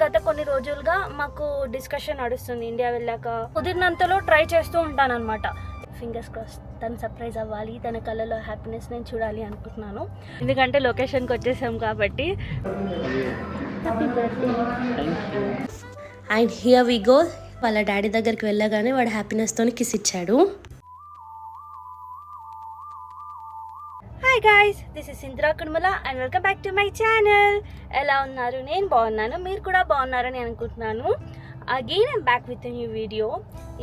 గత కొన్ని రోజులుగా మాకు డిస్కషన్ నడుస్తుంది. ఇండియా వెళ్ళాక కుదిరినంతలో ట్రై చేస్తూ ఉంటాను అనమాట. ఫింగర్స్ క్రాస్ తను సర్ప్రైజ్ అవ్వాలి, తన కళ్ళలో హ్యాపీనెస్ నేను చూడాలి అనుకుంటున్నాను. ఎందుకంటే లొకేషన్కి వచ్చేసాం కాబట్టి. And here we go. వాళ్ళ డాడీ దగ్గరికి వెళ్ళగానే వాడు హ్యాపీనెస్తో కిస్ ఇచ్చాడు. Hi guys, this is Sindra Kurmala and welcome back to my channel. ఎలా ఉన్నారు? నేను బాగున్నాను, మీరు కూడా బాగున్నారని అనుకుంటున్నాను. Again I'm back with new video.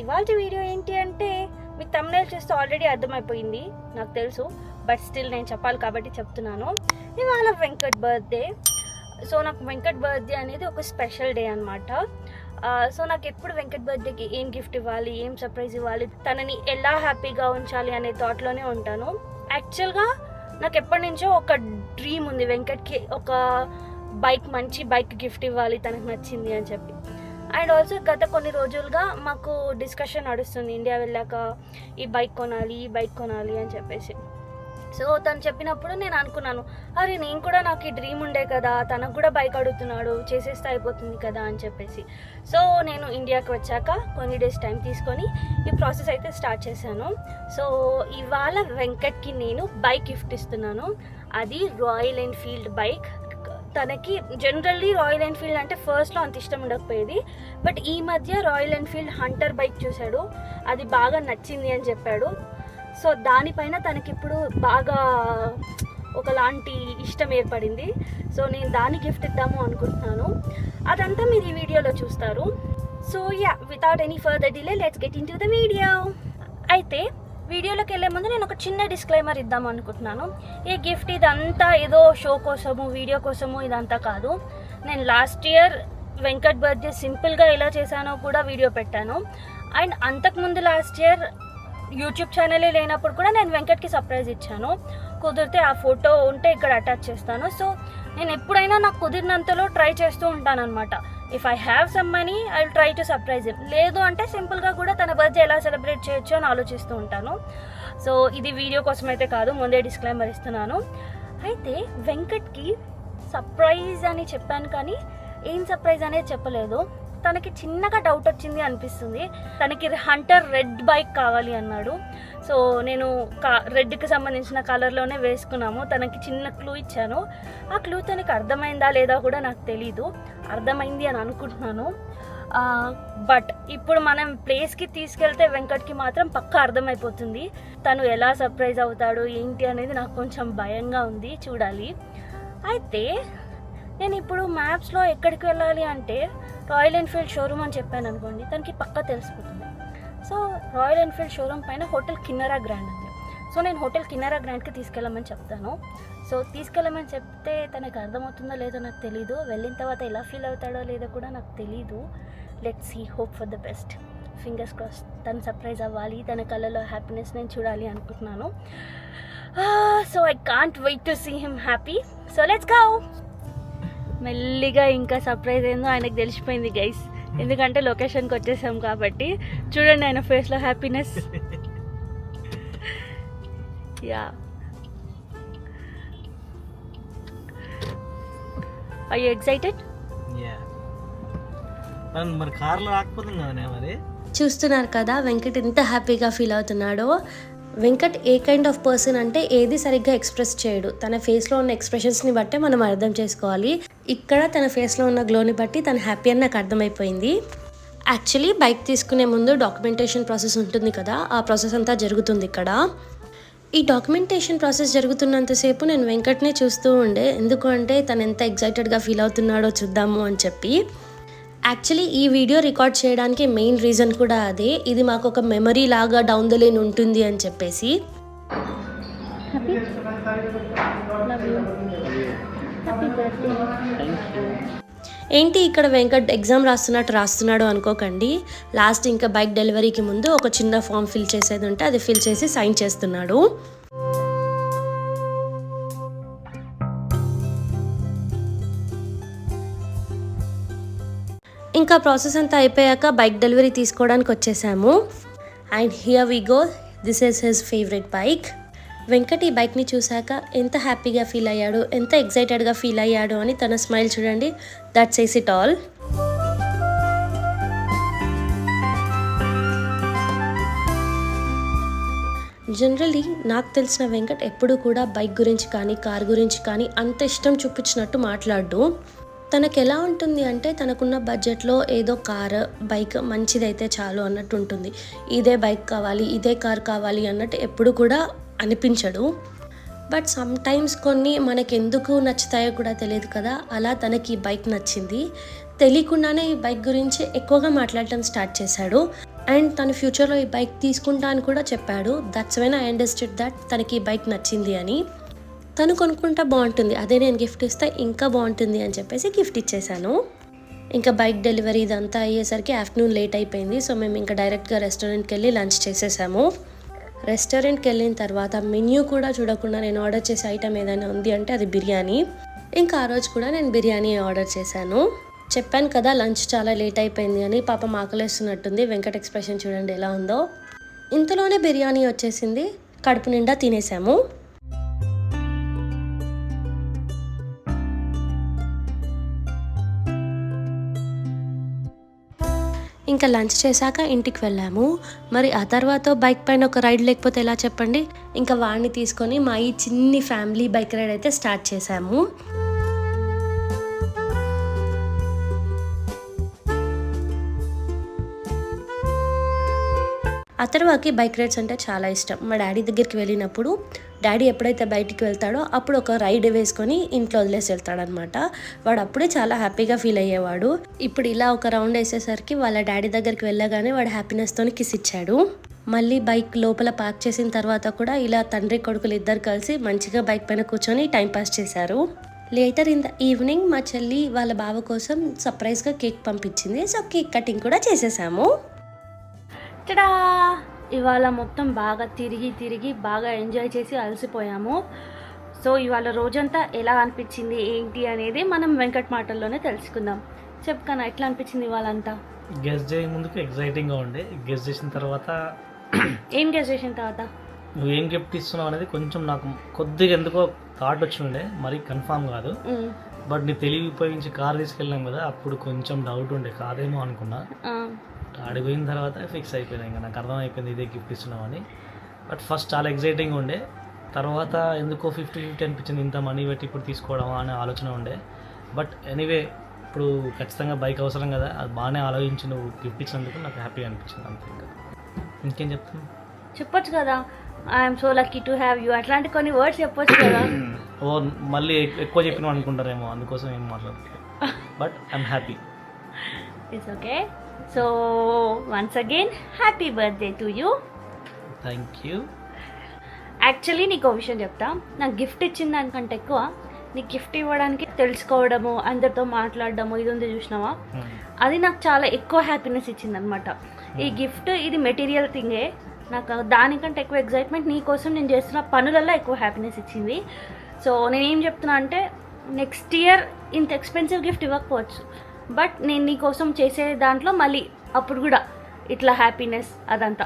ఇవాళ వీడియో ఏంటి అంటే మీకు thumbnail చూస్తే ఆల్రెడీ అర్థమైపోయింది నాకు తెలుసు, బట్ స్టిల్ నేను చెప్పాలి కాబట్టి చెప్తున్నాను. ఇవాళ వెంకట్ బర్త్డే. సో నాకు వెంకట్ బర్త్డే అనేది ఒక స్పెషల్ డే అనమాట. సో నాకు ఎప్పుడు వెంకట్ బర్త్డేకి ఏం గిఫ్ట్ ఇవ్వాలి, ఏం సర్ప్రైజ్ ఇవ్వాలి, తనని ఎలా హ్యాపీగా ఉంచాలి అనే థాట్లోనే ఉంటాను. యాక్చువల్గా నాకు ఎప్పటి నుంచో ఒక డ్రీమ్ ఉంది, వెంకట్కి ఒక మంచి బైక్ గిఫ్ట్ ఇవ్వాలి తనకు నచ్చింది అని చెప్పి. అండ్ ఆల్సో గత కొన్ని రోజులుగా మాకు డిస్కషన్ నడుస్తుంది, ఇండియా వెళ్ళాక ఈ బైక్ కొనాలి అని చెప్పేసి. సో తను చెప్పినప్పుడు నేను అనుకున్నాను, అరే నేను కూడా నాకు ఈ డ్రీమ్ ఉండే కదా, తనకు కూడా బైక్ అడుగుతున్నాడు, చేసేస్తే అయిపోతుంది కదా అని చెప్పేసి. సో నేను ఇండియాకి వచ్చాక కొన్ని డేస్ టైం తీసుకొని ఈ ప్రాసెస్ అయితే స్టార్ట్ చేశాను. సో ఇవాళ వెంకట్కి నేను బైక్ గిఫ్ట్ ఇస్తున్నాను. అది రాయల్ ఎన్ఫీల్డ్ బైక్. తనకి జనరల్లీ రాయల్ ఎన్ఫీల్డ్ అంటే ఫస్ట్లో అంత ఇష్టం ఉండకపోయేది, బట్ ఈ మధ్య రాయల్ ఎన్ఫీల్డ్ హంటర్ బైక్ చూశాడు, అది బాగా నచ్చింది అని చెప్పాడు. సో దానిపైన తనకి ఇప్పుడు బాగా ఒకలాంటి ఇష్టం ఏర్పడింది. సో నేను దాన్ని గిఫ్ట్ ఇద్దాము అనుకుంటున్నాను. అదంతా మీరు ఈ వీడియోలో చూస్తారు. So without any further delay let's get in to the video. అయితే వీడియోలోకి వెళ్ళే ముందు నేను ఒక చిన్న డిస్క్లైమర్ ఇద్దాం అనుకుంటున్నాను. ఈ గిఫ్ట్ ఇదంతా ఏదో షో కోసము, వీడియో కోసము ఇదంతా కాదు. నేను లాస్ట్ ఇయర్ వెంకట్ బర్త్డే సింపుల్గా ఎలా చేశానో కూడా వీడియో పెట్టాను. అండ్ అంతకుముందు లాస్ట్ ఇయర్ యూట్యూబ్ ఛానలే లేనప్పుడు కూడా నేను వెంకట్కి సర్ప్రైజ్ ఇచ్చాను. కుదిరితే ఆ ఫోటో ఉంటే ఇక్కడ అటాచ్ చేస్తాను. సో నేను ఎప్పుడైనా నాకు కుదిరినంతలో ట్రై చేస్తూ ఉంటాను అనమాట. If I have some money I will try to surprise him. లేదు అంటే సింపుల్గా కూడా తన బర్త్డే ఎలా సెలబ్రేట్ చేయొచ్చు అని ఆలోచిస్తూ ఉంటాను. సో ఇది వీడియో కోసం అయితే కాదు, ముందే డిస్క్లైమర్ ఇస్తున్నాను. అయితే వెంకట్కి సర్ప్రైజ్ అని చెప్పాను కానీ ఏం సర్ప్రైజ్ అనేది చెప్పలేదు. తనకి చిన్నగా డౌట్ వచ్చింది అనిపిస్తుంది. తనకి హంటర్ రెడ్ బైక్ కావాలి అన్నాడు. సో నేను రెడ్కి సంబంధించిన కలర్లోనే వేసుకున్నాము. తనకి చిన్న క్లూ ఇచ్చాను. ఆ క్లూ తనకి అర్థమైందా లేదా కూడా నాకు తెలీదు. అర్థమైంది అని అనుకుంటున్నాను. బట్ ఇప్పుడు మనం ప్లేస్కి తీసుకెళ్తే వెంకట్కి మాత్రం పక్కా అర్థమైపోతుంది. తను ఎలా సర్ప్రైజ్ అవుతాడు ఏంటి అనేది నాకు కొంచెం భయంగా ఉంది, చూడాలి. అయితే నేను ఇప్పుడు మ్యాప్స్లో ఎక్కడికి వెళ్ళాలి అంటే రాయల్ ఎన్ఫీల్డ్ షోరూమ్ అని చెప్పాను అనుకోండి, తనకి పక్కా తెలిసిపోతుంది. సో రాయల్ ఎన్ఫీల్డ్ షోరూమ్ పైన హోటల్ కిన్నరా గ్రాండ్ ఉంది. సో నేను హోటల్ కిన్నరా గ్రాండ్కి తీసుకెళ్ళమని చెప్తాను. సో తీసుకెళ్ళమని చెప్తే తనకు అర్థమవుతుందో లేదో నాకు తెలీదు. వెళ్ళిన తర్వాత ఎలా ఫీల్ అవుతాడో లేదో కూడా నాకు తెలీదు. Let's see, hope for the best. Fingers cross తను సర్ప్రైజ్ అవ్వాలి, తన కళ్ళలో హ్యాపీనెస్ నేను చూడాలి అనుకుంటున్నాను. So I can't wait to see him happy. So let's go. మెల్లిగా ఇంకా సర్ప్రైజ్ ఏందో ఆయనకు తెలిసిపోయింది గైస్, ఎందుకంటే లొకేషన్కి వచ్చేసాం కాబట్టి. చూడండి ఆయన ఫేస్లో happiness. Yeah, are you excited? మరి కార్లో రాకపోతుంది కదా మరి. చూస్తున్నారు కదా వెంకట్ ఎంత హ్యాపీగా ఫీల్ అవుతున్నాడో. Venkat a kind of person అంటే ఏది సరిగ్గా ఎక్స్ప్రెస్ చేయడు. తన ఫేస్లో ఉన్న ఎక్స్ప్రెషన్స్ని బట్టే మనం అర్థం చేసుకోవాలి. ఇక్కడ తన ఫేస్లో ఉన్న గ్లోని బట్టి తన హ్యాపీ అని నాకు అర్థమైపోయింది. యాక్చువల్లీ బైక్ తీసుకునే ముందు డాక్యుమెంటేషన్ ప్రాసెస్ ఉంటుంది కదా, ఆ ప్రాసెస్ అంతా జరుగుతుంది ఇక్కడ. ఈ డాక్యుమెంటేషన్ ప్రాసెస్ జరుగుతున్నంతసేపు నేను వెంకట్నే చూస్తూ ఉండే, ఎందుకు అంటే తను ఎంత ఎక్సైటెడ్గా ఫీల్ అవుతున్నాడో చూద్దాము అని చెప్పి. యాక్చువల్లీ ఈ వీడియో రికార్డ్ చేయడానికి మెయిన్ రీజన్ కూడా అదే. ఇది మాకు ఒక మెమరీ లాగా డౌన్ ద లైన్ ఉంటుంది అని చెప్పేసి. ఏంటి ఇక్కడ వెంకట్ ఎగ్జామ్ రాస్తున్నాడు అనుకోకండి. లాస్ట్ ఇంకా బైక్ డెలివరీకి ముందు ఒక చిన్న ఫామ్ ఫిల్ చేసేది ఉంటే అది ఫిల్ చేసి సైన్ చేస్తున్నాడు. ఇంకా ప్రాసెస్ అంతా అయిపోయాక బైక్ డెలివరీ తీసుకోవడానికి వచ్చేసాము. And here we go. This is his favourite bike. Venkat ఈ బైక్ని చూశాక ఎంత హ్యాపీగా ఫీల్ అయ్యాడు, ఎంత ఎక్సైటెడ్గా ఫీల్ అయ్యాడు అని తన స్మైల్ చూడండి. That says it all. Generally నాకు తెలిసిన వెంకట్ ఎప్పుడూ కూడా బైక్ గురించి కానీ కార్ గురించి కానీ అంత ఇష్టం చూపించినట్టు మాట్లాడు. తనకు ఎలా ఉంటుంది అంటే తనకున్న బడ్జెట్లో ఏదో కార్ బైక్ మంచిదైతే చాలు అన్నట్టు ఉంటుంది. ఇదే బైక్ కావాలి, ఇదే కార్ కావాలి అన్నట్టు ఎప్పుడు కూడా అనిపించడు. బట్ సమ్ టైమ్స్ కొన్ని మనకెందుకు నచ్చుతాయో కూడా తెలియదు కదా, అలా తనకి ఈ బైక్ నచ్చింది. తెలియకుండానే ఈ బైక్ గురించి ఎక్కువగా మాట్లాడటం స్టార్ట్ చేశాడు. అండ్ తన ఫ్యూచర్లో ఈ బైక్ తీసుకుంటా అని కూడా చెప్పాడు. That's when I understood that తనకి ఈ బైక్ నచ్చింది అని. తను కొనుక్కుంటా బాగుంటుంది, అదే నేను గిఫ్ట్ ఇస్తే ఇంకా బాగుంటుంది అని చెప్పేసి గిఫ్ట్ ఇచ్చేసాను. ఇంకా బైక్ డెలివరీ ఇదంతా అయ్యేసరికి ఆఫ్టర్నూన్ లేట్ అయిపోయింది. సో మేము ఇంకా డైరెక్ట్గా రెస్టారెంట్కి వెళ్ళి లంచ్ చేసేసాము. రెస్టారెంట్కి వెళ్ళిన తర్వాత మెన్యూ కూడా చూడకుండా నేను ఆర్డర్ చేసే ఐటమ్ ఏదైనా ఉంది అంటే అది బిర్యానీ. ఇంకా ఆ రోజు కూడా నేను బిర్యానీ ఆర్డర్ చేశాను. చెప్పాను కదా లంచ్ చాలా లేట్ అయిపోయింది అని. పాపం ఆకలేస్తున్నట్టుంది. వెంకట్ ఎక్స్ప్రెషన్ చూడండి ఎలా ఉందో. ఇంతలోనే బిర్యానీ వచ్చేసింది. కడుపు నిండా తినేసాము. ఇంకా లంచ్ చేశాక ఇంటికి వెళ్ళాము. మరి ఆ తర్వాత బైక్ పైన ఒక రైడ్ లేకపోతే ఎలా చెప్పండి. ఇంకా వాడిని తీసుకొని మా ఈ చిన్ని ఫ్యామిలీ బైక్ రైడ్ అయితే స్టార్ట్ చేశాము. అతర్వాకి బైక్ రైడ్స్ అంటే చాలా ఇష్టం. మా డాడీ దగ్గరికి వెళ్ళినప్పుడు డాడీ ఎప్పుడైతే బయటికి వెళ్తాడో అప్పుడు ఒక రైడ్ వేసుకొని ఇంట్లో వదిలేసి వెళ్తాడనమాట. వాడు అప్పుడే చాలా హ్యాపీగా ఫీల్ అయ్యేవాడు. ఇప్పుడు ఇలా ఒక రౌండ్ వేసేసరికి వాళ్ళ డాడీ దగ్గరికి వెళ్ళగానే వాడు హ్యాపీనెస్తో కిస్ ఇచ్చాడు. మళ్ళీ బైక్ లోపల పార్క్ చేసిన తర్వాత కూడా ఇలా తండ్రి కొడుకులు ఇద్దరు కలిసి మంచిగా బైక్ పైన కూర్చొని టైంపాస్ చేశారు. లేటర్ ఇన్ ద ఈవినింగ్ మా చెల్లి వాళ్ళ బావ కోసం సర్ప్రైజ్గా కేక్ పంపించింది. సో కేక్ కటింగ్ కూడా చేసేసాము. టడా! ఇవాళ మొత్తం బాగా తిరిగి బాగా ఎంజాయ్ చేసి అలసిపోయాము. సో ఇవాళ రోజంతా ఎలా అనిపించింది ఏంటి అనేది మనం వెంకట్ మాటల్లోనే తెలుసుకుందాం. చెప్పుకన్నా ఎట్లా అనిపించింది ఇవాళంతా? గెస్ చేయ ముందుకు ఎగ్జైటింగ్గా ఉండే, గెస్ చేసిన తర్వాత ఏం గెస్ చేసిన తర్వాత నువ్వు ఏం గిఫ్ట్ ఇస్తున్నావు అనేది కొంచెం నాకు కొద్దిగా ఎందుకో థాట్ వచ్చి ఉండే, మరీ కన్ఫామ్ కాదు. బట్ నీ తెలివి ఉపయోగించి కార్ తీసుకెళ్ళాం కదా, అప్పుడు కొంచెం డౌట్ ఉండే కాదేమో అనుకున్నా. అడిగిపోయిన తర్వాత ఫిక్స్ అయిపోయినా, ఇంకా నాకు అర్థమైపోయింది ఇదే గిఫ్ట్ ఇస్తున్నామని. బట్ ఫస్ట్ చాలా ఎగ్జైటింగ్ ఉండే, తర్వాత ఎందుకో 50-50 అనిపించింది. ఇంత మనీ పెట్టి ఇప్పుడు తీసుకోవడమా అనే ఆలోచన ఉండే. బట్ ఎనీవే ఇప్పుడు ఖచ్చితంగా బైక్ అవసరం కదా, అది బాగానే ఆలోచించి నువ్వు గిఫ్ట్ ఇచ్చినందుకు నాకు హ్యాపీగా అనిపించింది. అంతే, ఇంకా ఇంకేం చెప్తాను? చెప్పొచ్చు కదా, I'm so lucky to have you, అట్లాంటి కొన్ని వర్డ్స్ చెప్పొచ్చు కదా. ఓ మళ్ళీ ఎక్కువ చెప్పినాం అనుకుంటారేమో, అందుకోసం ఏం మాట్లాడుతుంది. But I'm happy. It's okay. So once again happy birthday to you. Thank you. Actually నీకు ఒక విషయం చెప్తా, నాకు గిఫ్ట్ ఇచ్చిన దానికంటే ఎక్కువ నీకు గిఫ్ట్ ఇవ్వడానికి తెలుసుకోవడము, అందరితో మాట్లాడడము, ఇది ఉంది చూసినావా, అది నాకు చాలా ఎక్కువ హ్యాపీనెస్ ఇచ్చింది అనమాట. ఈ గిఫ్ట్ ఇది మెటీరియల్ థింగే, నాకు దానికంటే ఎక్కువ ఎగ్జైట్మెంట్ నీ కోసం నేను చేస్తున్న పనులలో ఎక్కువ హ్యాపీనెస్ ఇచ్చింది. సో నేనేం చెప్తున్నా అంటే నెక్స్ట్ ఇయర్ ఇంత ఎక్స్పెన్సివ్ గిఫ్ట్ ఇవ్వకపోవచ్చు, బట్ నేను నీ కోసం చేసే దాంట్లో మళ్ళీ అప్పుడు కూడా ఇట్లా హ్యాపీనెస్ అదంతా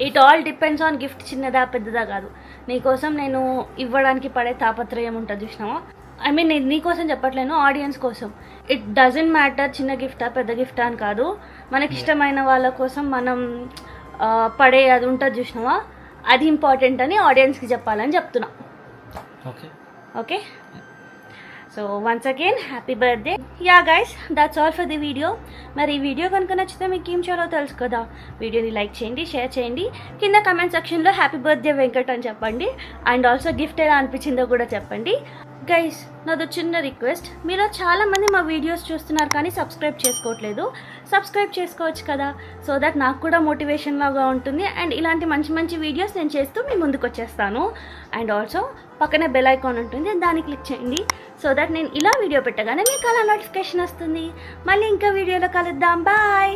it all depends on gift చిన్నదా పెద్దదా కాదు. నీకోసం నేను ఇవ్వడానికి పడే తాపత్రయం ఉంటుంది చూసినావా. ఐ మీన్ నేను నీకోసం చెప్పట్లేను, ఆడియన్స్ కోసం. ఇట్ డజంట్ మ్యాటర్ చిన్న గిఫ్టా పెద్ద గిఫ్టా అని కాదు, మనకి ఇష్టమైన వాళ్ళ కోసం మనం పడే అది ఉంటుంది చూసినావా, అది ఇంపార్టెంట్ అని ఆడియన్స్కి చెప్పాలని చెప్తున్నా. Okay okay. So once again happy birthday. Yeah guys, that's all for the video. మరి ఈ వీడియో కనుక నచ్చితే మీకు ఏం చేయాలో తెలుసు కదా, వీడియోని లైక్ చేయండి, షేర్ చేయండి, కింద కమెంట్ సెక్షన్లో హ్యాపీ బర్త్డే వెంకట్ అని చెప్పండి. అండ్ ఆల్సో గిఫ్ట్ ఎలా అనిపించిందో కూడా చెప్పండి. గైస్, నాది చిన్న రిక్వెస్ట్, మీలో చాలామంది మా వీడియోస్ చూస్తున్నారు కానీ సబ్స్క్రైబ్ చేసుకోవట్లేదు. సబ్స్క్రైబ్ చేసుకోవచ్చు కదా, సో దట్ నాకు కూడా మోటివేషన్ లాగా ఉంటుంది. అండ్ ఇలాంటి మంచి మంచి వీడియోస్ నేను చేస్తూ మీ ముందుకు వచ్చేస్తాను. అండ్ ఆల్సో పక్కనే బెల్ ఐకాన్ ఉంటుంది, దాన్ని క్లిక్ చేయండి, సో దట్ నేను ఇలా వీడియో పెట్టగానే మీకు అలా నోటిఫికేషన్ వస్తుంది. మళ్ళీ ఇంకా వీడియోలో కలుద్దాం. బాయ్.